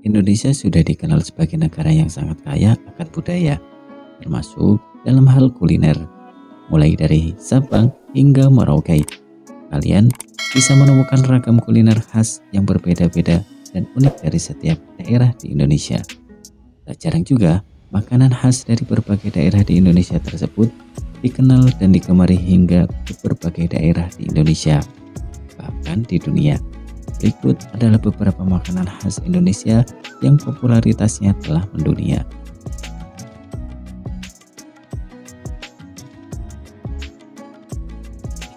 Indonesia sudah dikenal sebagai negara yang sangat kaya akan budaya, termasuk dalam hal kuliner. Mulai dari Sabang hingga Merauke, kalian bisa menemukan ragam kuliner khas yang berbeda-beda dan unik dari setiap daerah di Indonesia. Tak jarang juga, makanan khas dari berbagai daerah di Indonesia tersebut dikenal dan digemari hingga ke berbagai daerah di Indonesia, bahkan di dunia. Berikut adalah beberapa makanan khas Indonesia yang popularitasnya telah mendunia.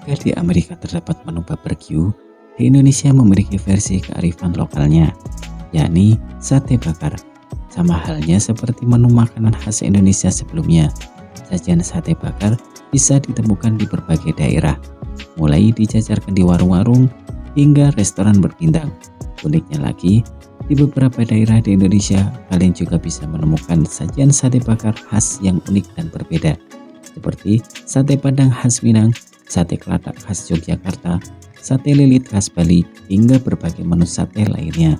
Jika di Amerika terdapat menu barbecue, di Indonesia memiliki versi kearifan lokalnya, yakni sate bakar. Sama halnya seperti menu makanan khas Indonesia sebelumnya, sajian sate bakar bisa ditemukan di berbagai daerah, mulai dijajarkan di warung-warung hingga restoran berbintang. Uniknya lagi, di beberapa daerah di Indonesia, kalian juga bisa menemukan sajian sate bakar khas yang unik dan berbeda, seperti sate padang khas Minang, sate kelatak khas Yogyakarta, sate lilit khas Bali, hingga berbagai menu sate lainnya.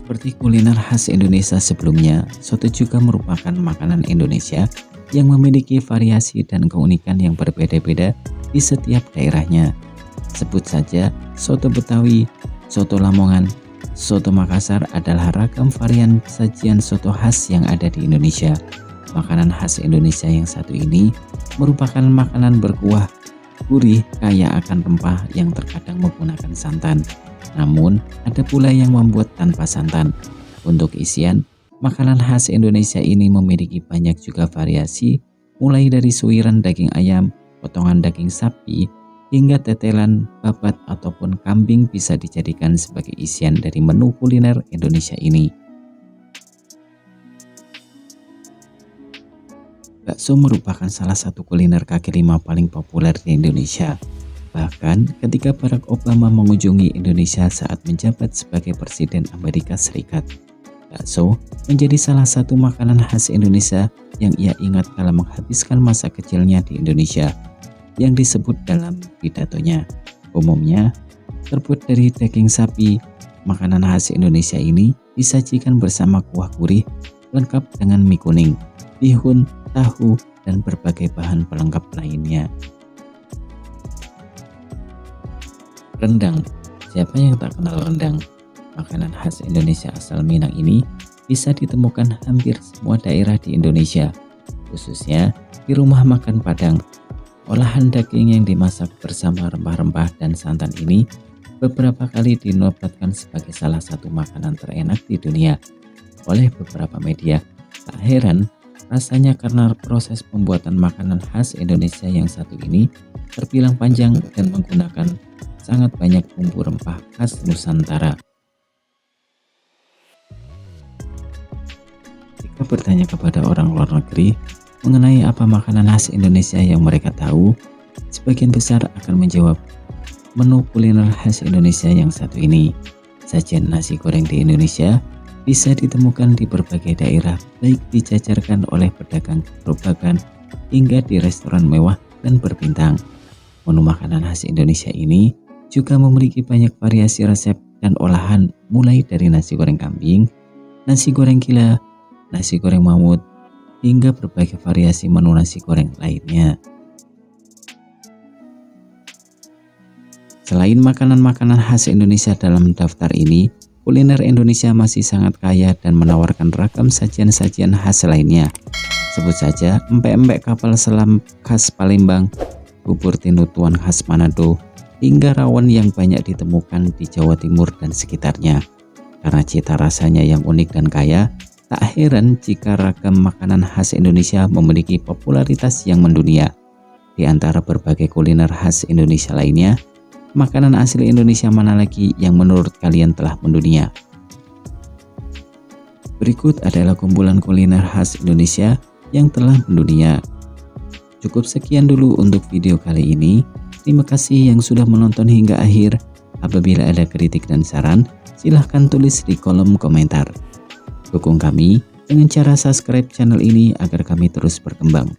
Seperti kuliner khas Indonesia sebelumnya, soto juga merupakan makanan Indonesia yang memiliki variasi dan keunikan yang berbeda-beda di setiap daerahnya. Sebut saja soto Betawi, soto Lamongan, soto Makassar adalah ragam varian sajian soto khas yang ada di Indonesia. Makanan khas Indonesia yang satu ini merupakan makanan berkuah, gurih, kaya akan rempah yang terkadang menggunakan santan. Namun, ada pula yang membuat tanpa santan. Untuk isian, makanan khas Indonesia ini memiliki banyak juga variasi, mulai dari suiran daging ayam, potongan daging sapi, hingga tetelan, babat, ataupun kambing bisa dijadikan sebagai isian dari menu kuliner Indonesia ini. Bakso merupakan salah satu kuliner kaki lima paling populer di Indonesia. Bahkan ketika Barack Obama mengunjungi Indonesia saat menjabat sebagai Presiden Amerika Serikat, bakso menjadi salah satu makanan khas Indonesia yang ia ingat kala menghabiskan masa kecilnya di Indonesia, yang disebut dalam pidatonya. Umumnya terbuat dari daging sapi, makanan khas Indonesia ini disajikan bersama kuah gurih lengkap dengan mie kuning, bihun, tahu, dan berbagai bahan pelengkap lainnya. Rendang, siapa yang tak kenal rendang? Makanan khas Indonesia asal Minang ini bisa ditemukan hampir semua daerah di Indonesia, khususnya di rumah makan Padang. Olahan daging yang dimasak bersama rempah-rempah dan santan ini beberapa kali dinobatkan sebagai salah satu makanan terenak di dunia oleh beberapa media. Tak heran, rasanya karena proses pembuatan makanan khas Indonesia yang satu ini terbilang panjang dan menggunakan sangat banyak bumbu rempah khas Nusantara. Jika bertanya kepada orang luar negeri mengenai apa makanan khas Indonesia yang mereka tahu, sebagian besar akan menjawab menu kuliner khas Indonesia yang satu ini. Sajian nasi goreng di Indonesia bisa ditemukan di berbagai daerah, baik dijajarkan oleh pedagang gerobakan hingga di restoran mewah dan berbintang. Menu makanan khas Indonesia ini juga memiliki banyak variasi resep dan olahan, mulai dari nasi goreng kambing, nasi goreng gila, nasi goreng mamut, hingga berbagai variasi menu nasi goreng lainnya. Selain makanan-makanan khas Indonesia dalam daftar ini, kuliner Indonesia masih sangat kaya dan menawarkan ragam sajian-sajian khas lainnya. Sebut saja empek-empek kapal selam khas Palembang, bubur tinutuan khas Manado, hingga rawon yang banyak ditemukan di Jawa Timur dan sekitarnya. Karena cita rasanya yang unik dan kaya, tak heran jika ragam makanan khas Indonesia memiliki popularitas yang mendunia. Di antara berbagai kuliner khas Indonesia lainnya, makanan asli Indonesia mana lagi yang menurut kalian telah mendunia? Berikut adalah kumpulan kuliner khas Indonesia yang telah mendunia. Cukup sekian dulu untuk video kali ini. Terima kasih yang sudah menonton hingga akhir. Apabila ada kritik dan saran, silahkan tulis di kolom komentar. Dukung kami dengan cara subscribe channel ini agar kami terus berkembang.